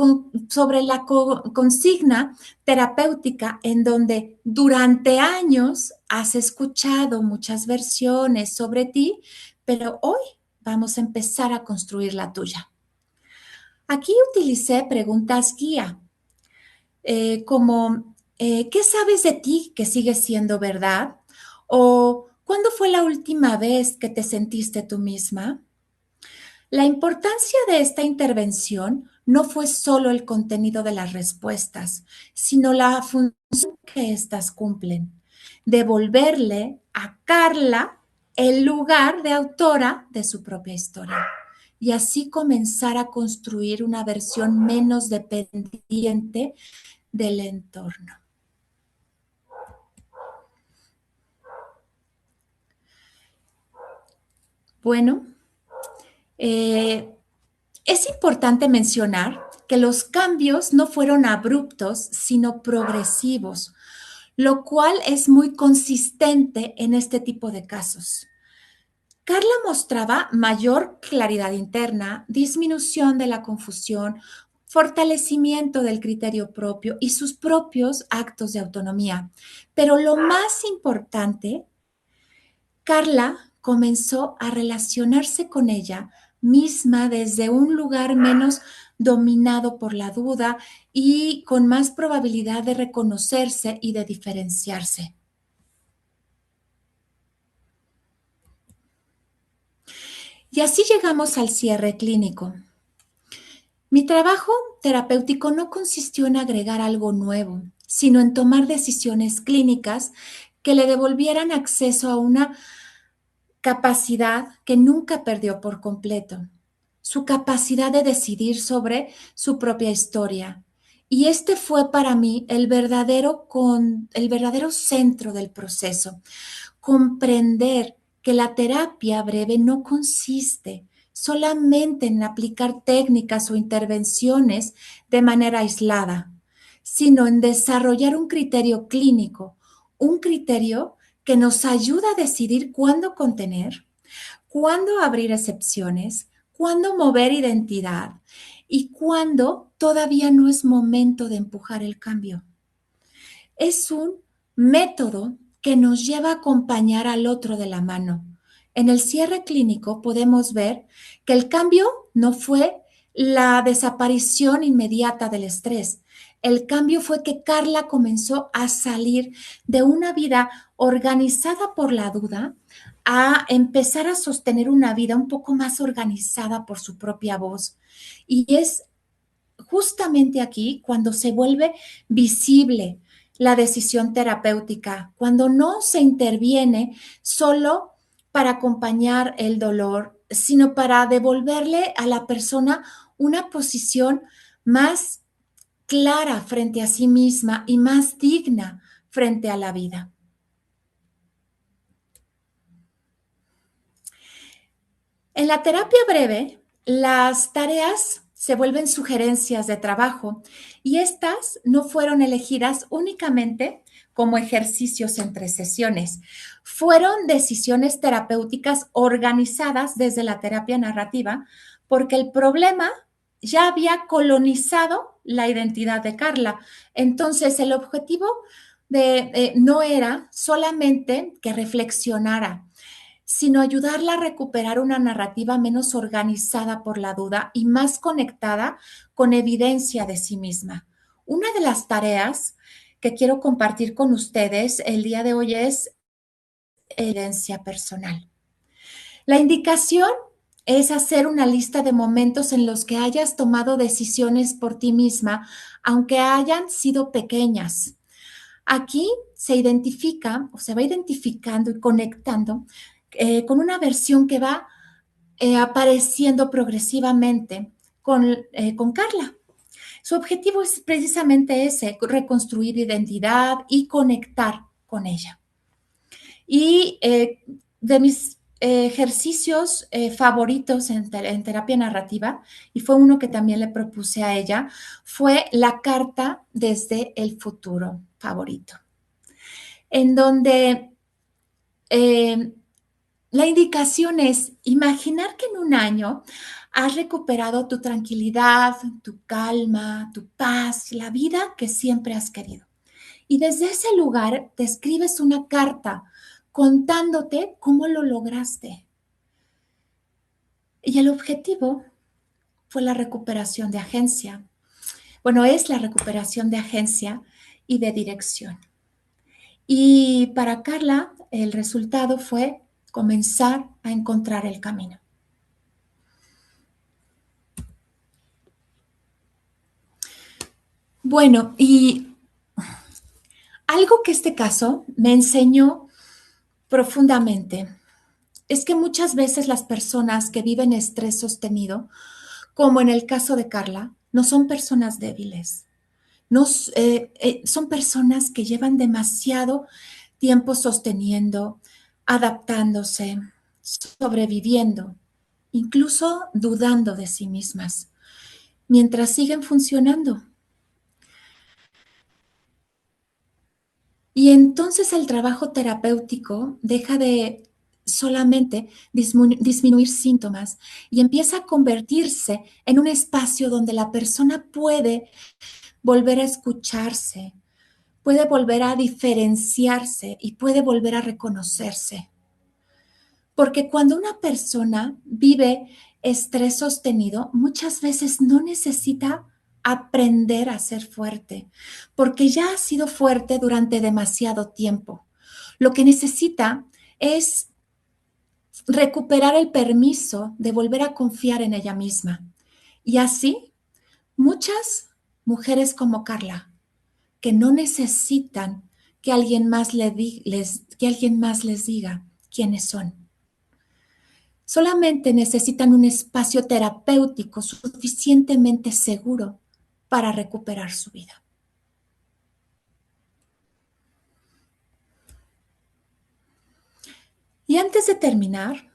[SPEAKER 2] consigna terapéutica en donde durante años has escuchado muchas versiones sobre ti, pero hoy vamos a empezar a construir la tuya. Aquí utilicé preguntas guía, como ¿qué sabes de ti que sigue siendo verdad? ¿O cuándo fue la última vez que te sentiste tú misma? La importancia de esta intervención no fue solo el contenido de las respuestas, sino la función que éstas cumplen: devolverle a Carla el lugar de autora de su propia historia y así comenzar a construir una versión menos dependiente del entorno. Bueno, es importante mencionar que los cambios no fueron abruptos, sino progresivos, lo cual es muy consistente en este tipo de casos. Carla mostraba mayor claridad interna, disminución de la confusión, fortalecimiento del criterio propio y sus propios actos de autonomía. Pero lo más importante, Carla comenzó a relacionarse con ella misma desde un lugar menos dominado por la duda y con más probabilidad de reconocerse y de diferenciarse. Y así llegamos al cierre clínico. Mi trabajo terapéutico no consistió en agregar algo nuevo, sino en tomar decisiones clínicas que le devolvieran acceso a una capacidad que nunca perdió por completo, su capacidad de decidir sobre su propia historia. Y este fue para mí el verdadero centro del proceso. Comprender que la terapia breve no consiste solamente en aplicar técnicas o intervenciones de manera aislada, sino en desarrollar un criterio clínico, un criterio que nos ayuda a decidir cuándo contener, cuándo abrir excepciones, cuándo mover identidad y cuándo todavía no es momento de empujar el cambio. Es un método que nos lleva a acompañar al otro de la mano. En el cierre clínico podemos ver que el cambio no fue la desaparición inmediata del estrés. El cambio fue que Carla comenzó a salir de una vida organizada por la duda a empezar a sostener una vida un poco más organizada por su propia voz. Y es justamente aquí cuando se vuelve visible la decisión terapéutica, cuando no se interviene solo para acompañar el dolor, sino para devolverle a la persona una posición más clara frente a sí misma y más digna frente a la vida. En la terapia breve, las tareas se vuelven sugerencias de trabajo y estas no fueron elegidas únicamente como ejercicios entre sesiones. Fueron decisiones terapéuticas organizadas desde la terapia narrativa porque el problema ya había colonizado la identidad de Carla. Entonces, el objetivo no era solamente que reflexionara, sino ayudarla a recuperar una narrativa menos organizada por la duda y más conectada con evidencia de sí misma. Una de las tareas que quiero compartir con ustedes el día de hoy es evidencia personal. La indicación es hacer una lista de momentos en los que hayas tomado decisiones por ti misma, aunque hayan sido pequeñas. Aquí se identifica o se va identificando y conectando con una versión que va apareciendo progresivamente con Carla. Su objetivo es precisamente ese, reconstruir identidad y conectar con ella. Y de mis ejercicios favoritos en terapia narrativa, y fue uno que también le propuse a ella, fue la carta desde el futuro favorito, en donde la indicación es imaginar que en un año has recuperado tu tranquilidad, tu calma, tu paz, la vida que siempre has querido. Y desde ese lugar te escribes una carta contándote cómo lo lograste. Y el objetivo fue la recuperación de agencia. Bueno, es la recuperación de agencia y de dirección. Y para Carla, el resultado fue comenzar a encontrar el camino. Bueno, y algo que este caso me enseñó profundamente es que muchas veces las personas que viven estrés sostenido, como en el caso de Carla, no son personas débiles, son personas que llevan demasiado tiempo sosteniendo, adaptándose, sobreviviendo, incluso dudando de sí mismas, mientras siguen funcionando. Y entonces el trabajo terapéutico deja de solamente disminuir síntomas y empieza a convertirse en un espacio donde la persona puede volver a escucharse, puede volver a diferenciarse y puede volver a reconocerse. Porque cuando una persona vive estrés sostenido muchas veces no necesita aprender a ser fuerte, porque ya ha sido fuerte durante demasiado tiempo. Lo que necesita es recuperar el permiso de volver a confiar en ella misma. Y así, muchas mujeres como Carla, que no necesitan que alguien más, que alguien más les diga quiénes son. Solamente necesitan un espacio terapéutico suficientemente seguro para recuperar su vida. Y antes de terminar,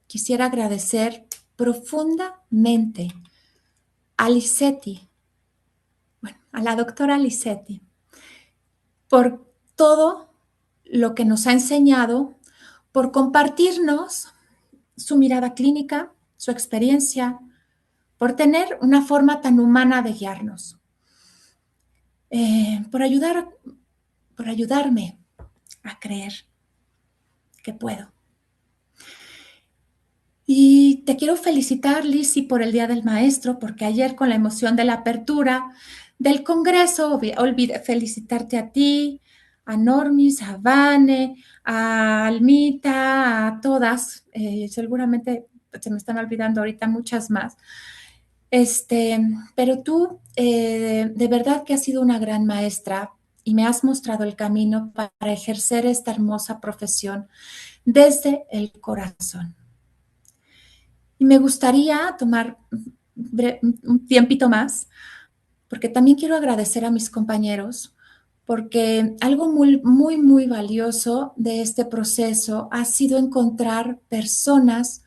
[SPEAKER 2] quisiera agradecer profundamente a Lisetti, bueno, a la doctora Lisetti, por todo lo que nos ha enseñado, por compartirnos su mirada clínica, su experiencia, por tener una forma tan humana de guiarnos, por ayudarme a creer que puedo. Y te quiero felicitar, Lizzy, por el Día del Maestro, porque ayer con la emoción de la apertura del Congreso, olvidé felicitarte a ti, a Normis, a Vane, a Almita, a todas. Seguramente se me están olvidando ahorita muchas más. Pero tú de verdad que has sido una gran maestra y me has mostrado el camino para ejercer esta hermosa profesión desde el corazón. Y me gustaría tomar un tiempito más, porque también quiero agradecer a mis compañeros, porque algo muy, muy, muy valioso de este proceso ha sido encontrar personas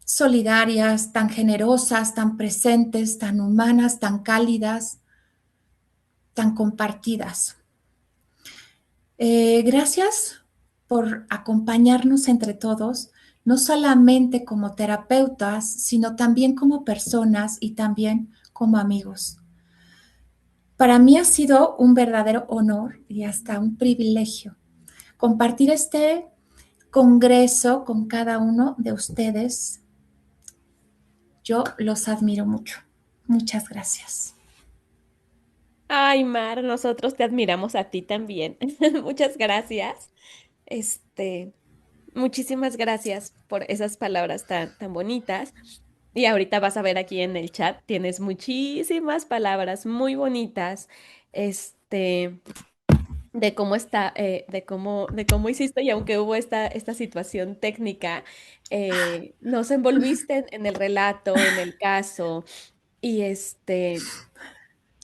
[SPEAKER 2] solidarias, tan generosas, tan presentes, tan humanas, tan cálidas, tan compartidas. Gracias por acompañarnos entre todos, no solamente como terapeutas, sino también como personas y también como amigos. Para mí ha sido un verdadero honor y hasta un privilegio compartir este congreso con cada uno de ustedes. Yo los admiro mucho. Muchas gracias.
[SPEAKER 1] Ay, Mar, nosotros te admiramos a ti también. Muchas gracias. Este, Muchísimas gracias por esas palabras tan bonitas. Y ahorita vas a ver aquí en el chat, tienes muchísimas palabras muy bonitas, este, de cómo hiciste, y aunque hubo esta situación técnica, nos envolviste en el relato, en el caso, y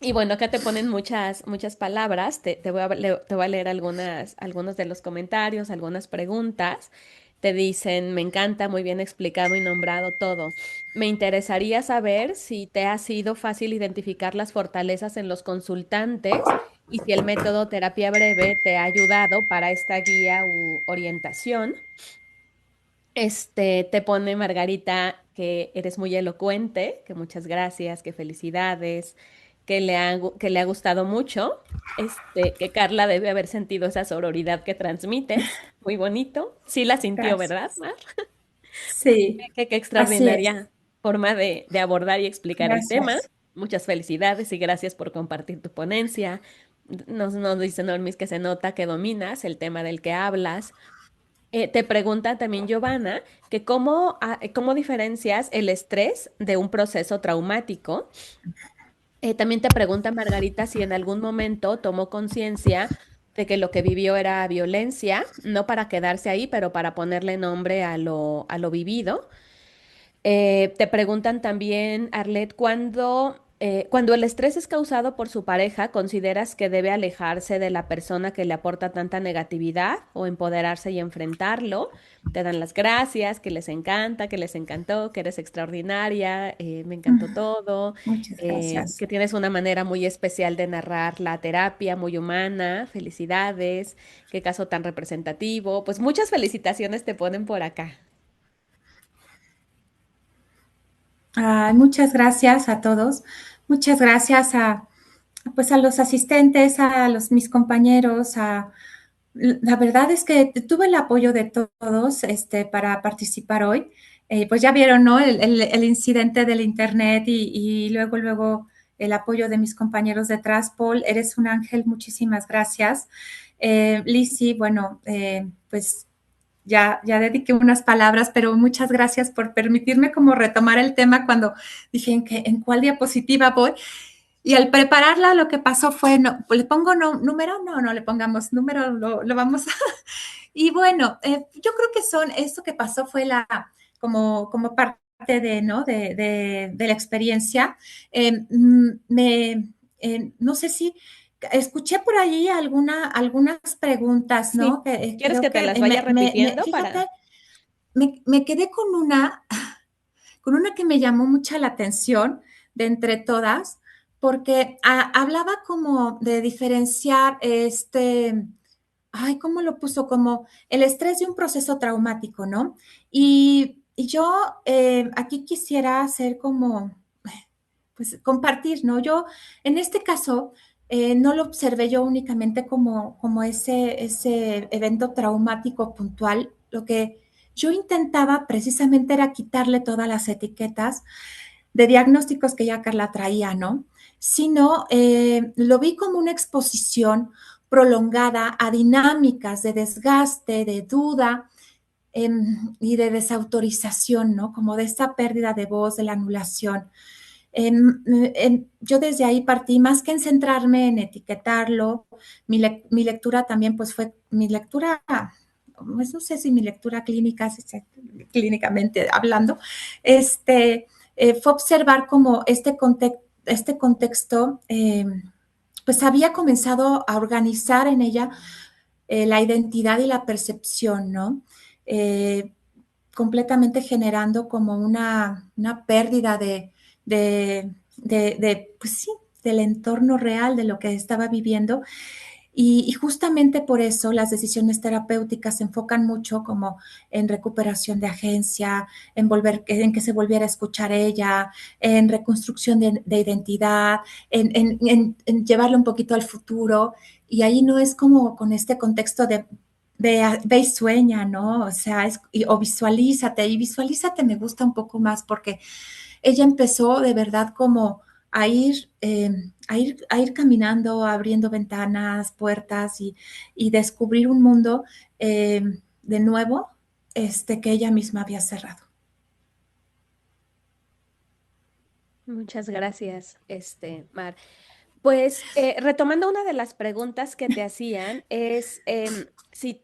[SPEAKER 1] y bueno, acá te ponen muchas palabras. Te voy a leer algunos de los comentarios, algunas preguntas. Te dicen, me encanta, muy bien explicado y nombrado todo. Me interesaría saber si te ha sido fácil identificar las fortalezas en los consultantes y si el método terapia breve te ha ayudado para esta guía u orientación. Te pone Margarita que eres muy elocuente, que muchas gracias, que felicidades, que le ha gustado mucho, que Carla debe haber sentido esa sororidad que transmites, muy bonito. Sí la sintió, ¿verdad,
[SPEAKER 2] Gracias.
[SPEAKER 1] Mar?
[SPEAKER 2] Sí,
[SPEAKER 1] Qué
[SPEAKER 2] así es.
[SPEAKER 1] extraordinaria forma de abordar y explicar el tema.
[SPEAKER 2] Gracias.
[SPEAKER 1] Muchas felicidades y gracias por compartir tu ponencia. Nos dice Normis que se nota que dominas el tema del que hablas. Te pregunta también Giovanna que cómo diferencias el estrés de un proceso traumático. También te pregunta Margarita si en algún momento tomó conciencia de que lo que vivió era violencia, no para quedarse ahí, pero para ponerle nombre a lo vivido. Te preguntan también, Arlet, cuando el estrés es causado por su pareja, ¿consideras que debe alejarse de la persona que le aporta tanta negatividad o empoderarse y enfrentarlo? Te dan las gracias, que les encanta, que les encantó, que eres extraordinaria, me encantó todo,
[SPEAKER 2] Muchas gracias.
[SPEAKER 1] que tienes una manera muy especial de narrar la terapia, muy humana, felicidades, qué caso tan representativo. Pues muchas felicitaciones te ponen por acá.
[SPEAKER 2] Muchas gracias a todos. Muchas gracias pues a los asistentes, mis compañeros. La verdad es que tuve el apoyo de todos para participar hoy. pues ya vieron, ¿no? El incidente del internet y luego el apoyo de mis compañeros detrás. Paul, eres un ángel, muchísimas gracias. Lizzie, bueno, pues ya dediqué unas palabras, pero muchas gracias por permitirme como retomar el tema cuando dije en cuál diapositiva voy. Y al prepararla, lo que pasó fue, no, ¿le pongo número? No le pongamos número, lo vamos a... Y bueno, yo creo que esto que pasó fue como parte de, ¿no? De la experiencia. No sé si escuché por ahí algunas preguntas,
[SPEAKER 1] Sí.
[SPEAKER 2] ¿no? Que
[SPEAKER 1] ¿Quieres
[SPEAKER 2] creo
[SPEAKER 1] que te
[SPEAKER 2] que
[SPEAKER 1] las vaya repitiendo
[SPEAKER 2] fíjate,
[SPEAKER 1] para?
[SPEAKER 2] me quedé con una que me llamó mucha la atención de entre todas, porque hablaba como de diferenciar ay, ¿cómo lo puso? Como el estrés de un proceso traumático, ¿no? Y yo aquí quisiera hacer como, pues, compartir, ¿no? Yo, en este caso, no lo observé yo únicamente como ese evento traumático puntual. Lo que yo intentaba precisamente era quitarle todas las etiquetas de diagnósticos que ya Carla traía, ¿no? Sino lo vi como una exposición prolongada a dinámicas de desgaste, de duda y de desautorización, ¿no? Como de esta pérdida de voz, de la anulación. Yo desde ahí partí, más que en centrarme en etiquetarlo, mi lectura también pues fue mi lectura, pues no sé si mi lectura clínica, clínicamente hablando, fue observar como este contexto, pues había comenzado a organizar en ella la identidad y la percepción, ¿no? Eh, completamente generando como una pérdida pues sí, del entorno real, de lo que estaba viviendo. Y justamente por eso las decisiones terapéuticas se enfocan mucho como en recuperación de agencia, en que se volviera a escuchar ella, en reconstrucción de identidad, en llevarlo un poquito al futuro. Y ahí no es como con este contexto de ve y sueña, ¿no? O sea, o visualízate, y visualízate me gusta un poco más porque ella empezó de verdad como a ir caminando, abriendo ventanas, puertas y descubrir un mundo de nuevo que ella misma había cerrado.
[SPEAKER 1] Muchas gracias, Mar. Pues retomando una de las preguntas que te hacían es si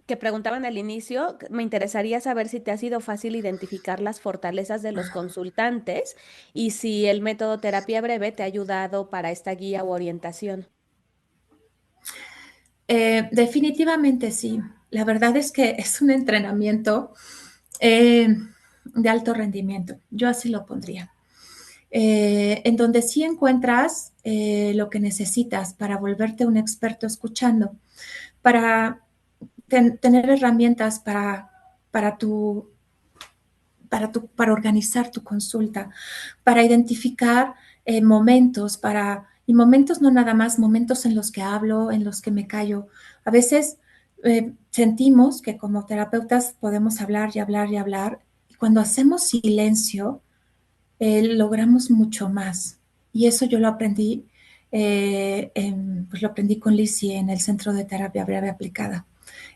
[SPEAKER 1] que preguntaban al inicio, me interesaría saber si te ha sido fácil identificar las fortalezas de los consultantes y si el método terapia breve te ha ayudado para esta guía u orientación.
[SPEAKER 2] Definitivamente sí. La verdad es que es un entrenamiento de alto rendimiento. Yo así lo pondría. En donde sí encuentras lo que necesitas para volverte un experto escuchando, para tener herramientas para tu, para organizar tu consulta, para identificar momentos, y momentos no nada más, momentos en los que hablo, en los que me callo. A veces sentimos que como terapeutas podemos hablar y hablar y hablar, y cuando hacemos silencio, logramos mucho más. Y eso yo pues lo aprendí con Lizzie en el Centro de Terapia Breve Aplicada.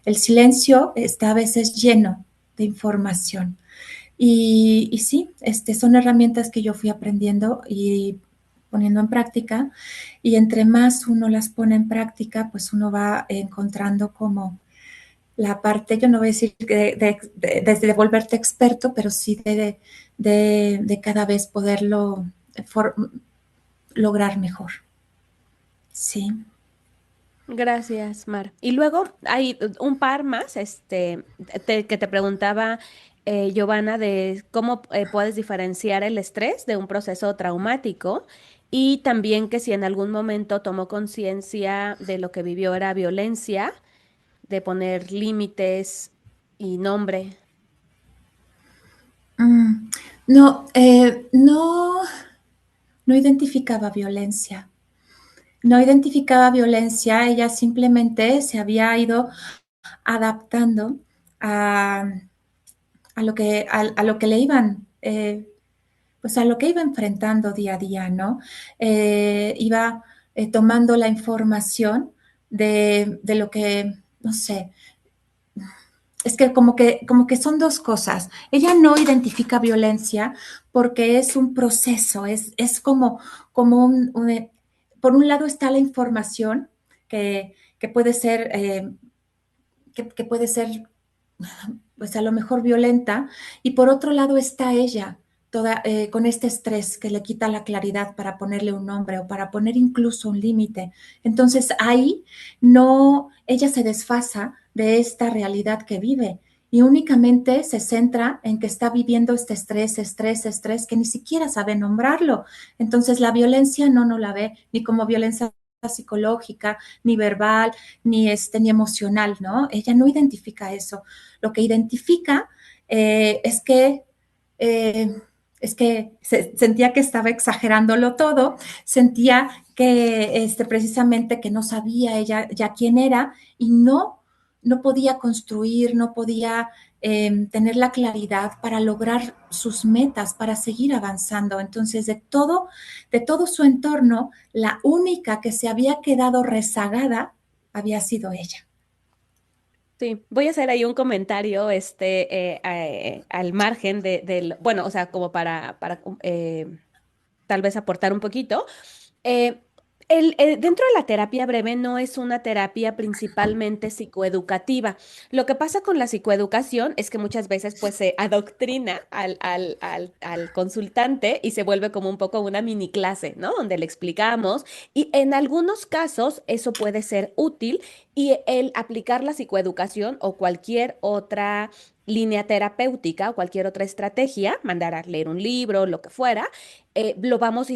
[SPEAKER 2] El silencio está a veces lleno de información. Y sí, son herramientas que yo fui aprendiendo y poniendo en práctica. Y entre más uno las pone en práctica, pues uno va encontrando como la parte, yo no voy a decir de volverte experto, pero sí de cada vez poderlo lograr mejor. Sí.
[SPEAKER 1] Gracias, Mar. Y luego hay un par más, que te preguntaba Giovanna de cómo puedes diferenciar el estrés de un proceso traumático y también que si en algún momento tomó conciencia de lo que vivió era violencia, de poner límites y nombre.
[SPEAKER 2] No, no identificaba violencia. No identificaba violencia, ella simplemente se había ido adaptando a, a lo que le iban, pues a lo que iba enfrentando día a día, ¿no? Iba tomando la información de lo que, no sé, es que como que son dos cosas. Ella no identifica violencia porque es un proceso, es como por un lado está la información que puede ser, que puede ser pues a lo mejor violenta, y por otro lado está ella, con este estrés que le quita la claridad para ponerle un nombre o para poner incluso un límite. Entonces ahí no, ella se desfasa de esta realidad que vive y únicamente se centra en que está viviendo este estrés, que ni siquiera sabe nombrarlo. Entonces la violencia no la ve ni como violencia psicológica, ni verbal, ni emocional, ¿no? Ella no identifica eso. Lo que identifica es que sentía que estaba exagerándolo todo, sentía que precisamente que no sabía ella ya quién era y no podía construir, no podía tener la claridad para lograr sus metas, para seguir avanzando. Entonces, de todo su entorno, la única que se había quedado rezagada había sido ella.
[SPEAKER 1] Sí, voy a hacer ahí un comentario, al margen del, bueno, o sea, como para tal vez aportar un poquito. Eh, Dentro de la terapia breve no es una terapia principalmente psicoeducativa. Lo que pasa con la psicoeducación es que muchas veces pues se adoctrina al consultante y se vuelve como un poco una mini clase, ¿no? Donde le explicamos y en algunos casos eso puede ser útil y el aplicar la psicoeducación o cualquier otra línea terapéutica o cualquier otra estrategia, mandar a leer un libro, lo que fuera, lo vamos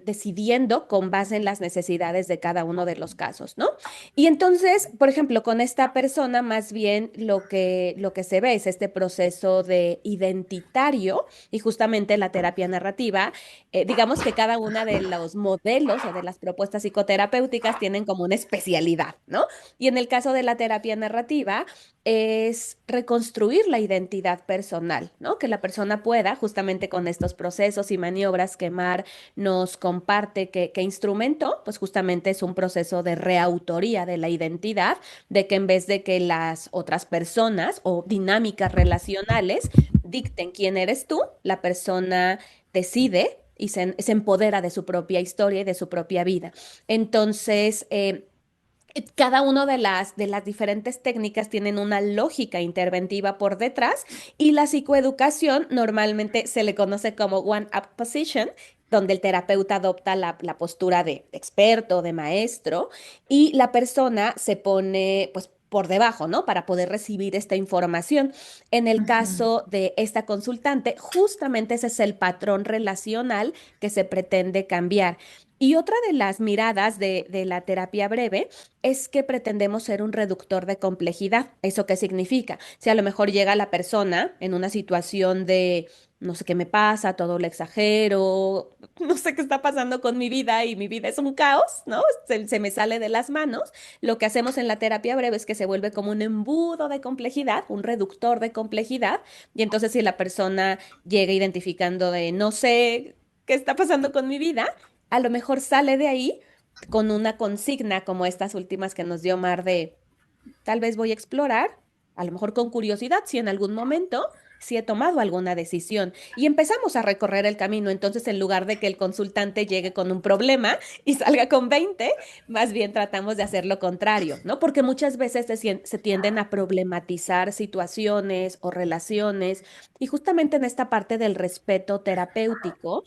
[SPEAKER 1] decidiendo con base en las necesidades de cada uno de los casos, ¿no? Y entonces, por ejemplo, con esta persona, más bien lo que se ve es este proceso de identitario y justamente la terapia narrativa, digamos que cada una de los modelos o de las propuestas psicoterapéuticas tienen como una especialidad, ¿no? Y en el caso de la terapia narrativa, es reconstruir la identidad personal, ¿no? Que la persona pueda, justamente con estos procesos y maniobras que Mar nos comparte, que instrumento, pues justamente es un proceso de reautoría de la identidad, de que en vez de que las otras personas o dinámicas relacionales dicten quién eres tú, la persona decide y se empodera de su propia historia y de su propia vida. Entonces, cada una de las diferentes técnicas tienen una lógica interventiva por detrás y la psicoeducación normalmente se le conoce como one-up position, donde el terapeuta adopta la postura de experto, de maestro, y la persona se pone pues por debajo, ¿no? Para poder recibir esta información. En el
[SPEAKER 2] Ujú.
[SPEAKER 1] caso de esta consultante, justamente ese es el patrón relacional que se pretende cambiar. Y otra de las miradas de la terapia breve es que pretendemos ser un reductor de complejidad. ¿Eso qué significa? Si a lo mejor llega la persona en una situación de no sé qué me pasa, todo lo exagero, no sé qué está pasando con mi vida y mi vida es un caos, ¿no? Se me sale de las manos. Lo que hacemos en la terapia breve es que se vuelve como un embudo de complejidad, un reductor de complejidad. Y entonces si la persona llega identificando de no sé qué está pasando con mi vida, a lo mejor sale de ahí con una consigna como estas últimas que nos dio Mar de tal vez voy a explorar, a lo mejor con curiosidad, si en algún momento si he tomado alguna decisión y empezamos a recorrer el camino. Entonces, en lugar de que el consultante llegue con un problema y salga con 20, más bien tratamos de hacer lo contrario, ¿no? Porque muchas veces se tienden a problematizar situaciones o relaciones y justamente en esta parte del respeto terapéutico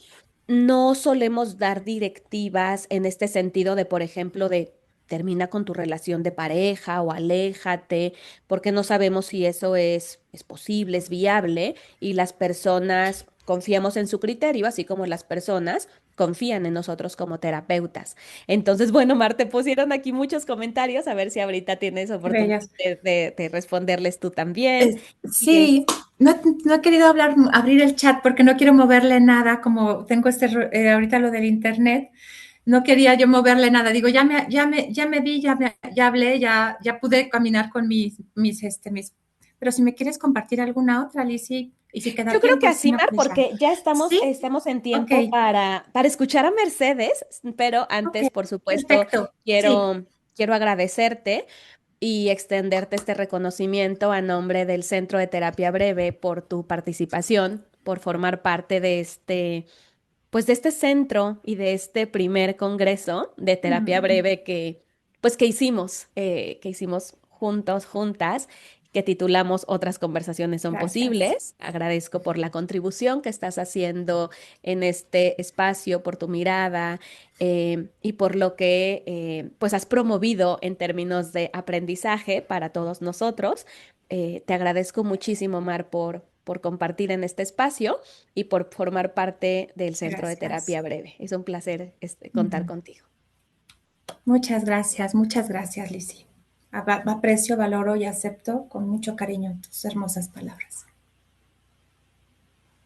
[SPEAKER 1] no solemos dar directivas en este sentido de, por ejemplo, de termina con tu relación de pareja o aléjate, porque no sabemos si eso es posible, es viable, y las personas confiamos en su criterio, así como las personas confían en nosotros como terapeutas. Entonces, bueno, Mar, te pusieron aquí muchos comentarios, a ver si ahorita tienes oportunidad
[SPEAKER 2] Bellas.
[SPEAKER 1] de responderles tú también. Y es,
[SPEAKER 2] Sí, no he querido abrir el chat porque no quiero moverle nada, como tengo ahorita lo del internet, no quería yo moverle nada. Digo, ya me vi, ya hablé, ya pude caminar con mis pero si me quieres compartir alguna otra, Lizzy, y si queda
[SPEAKER 1] Yo creo
[SPEAKER 2] tiempo,
[SPEAKER 1] que
[SPEAKER 2] y
[SPEAKER 1] así,
[SPEAKER 2] si no,
[SPEAKER 1] Mar,
[SPEAKER 2] pues ya.
[SPEAKER 1] porque ya
[SPEAKER 2] ¿Sí?
[SPEAKER 1] estamos en tiempo
[SPEAKER 2] Ok,
[SPEAKER 1] para escuchar a Mercedes, pero
[SPEAKER 2] ok,
[SPEAKER 1] antes, por supuesto,
[SPEAKER 2] perfecto. Sí,
[SPEAKER 1] quiero agradecerte y extenderte este reconocimiento a nombre del Centro de Terapia Breve por tu participación, por formar parte de pues de este centro y de este primer congreso de terapia breve que hicimos juntos, juntas, que titulamos Otras conversaciones son
[SPEAKER 2] gracias.
[SPEAKER 1] posibles. Agradezco por la contribución que estás haciendo en este espacio, por tu mirada y por lo que pues has promovido en términos de aprendizaje para todos nosotros. Te agradezco muchísimo, Mar, por compartir en este espacio y por formar parte del Centro de
[SPEAKER 2] Gracias.
[SPEAKER 1] Terapia Breve. Es un placer contar contigo.
[SPEAKER 2] Muchas gracias, Lizzy. Aprecio, valoro y acepto con mucho cariño tus hermosas palabras.